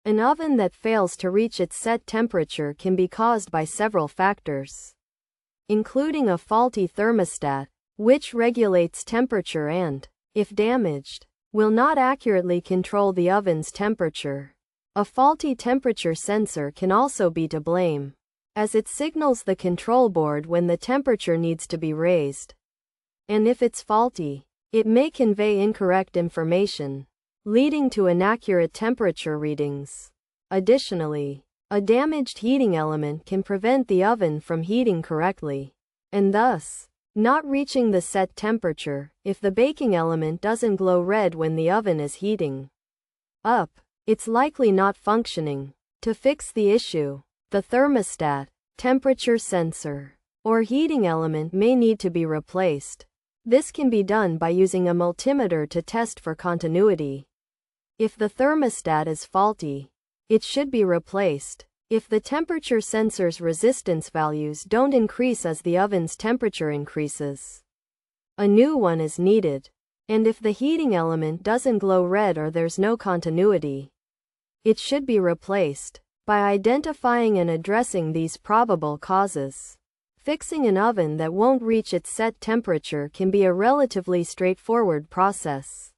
An oven that fails to reach its set temperature can be caused by several factors, including a faulty thermostat, which regulates temperature and, if damaged, will not accurately control the oven's temperature. A faulty temperature sensor can also be to blame, as it signals the control board when the temperature needs to be raised. And if it's faulty, it may convey incorrect information, leading to inaccurate temperature readings. Additionally, a damaged heating element can prevent the oven from heating correctly, and thus, not reaching the set temperature if the baking element doesn't glow red when the oven is heating up. It's likely not functioning. To fix the issue, the thermostat, temperature sensor, or heating element may need to be replaced. This can be done by using a multimeter to test for continuity. If the thermostat is faulty, it should be replaced. If the temperature sensor's resistance values don't increase as the oven's temperature increases, a new one is needed. And if the heating element doesn't glow red or there's no continuity, it should be replaced. By identifying and addressing these probable causes, fixing an oven that won't reach its set temperature can be a relatively straightforward process.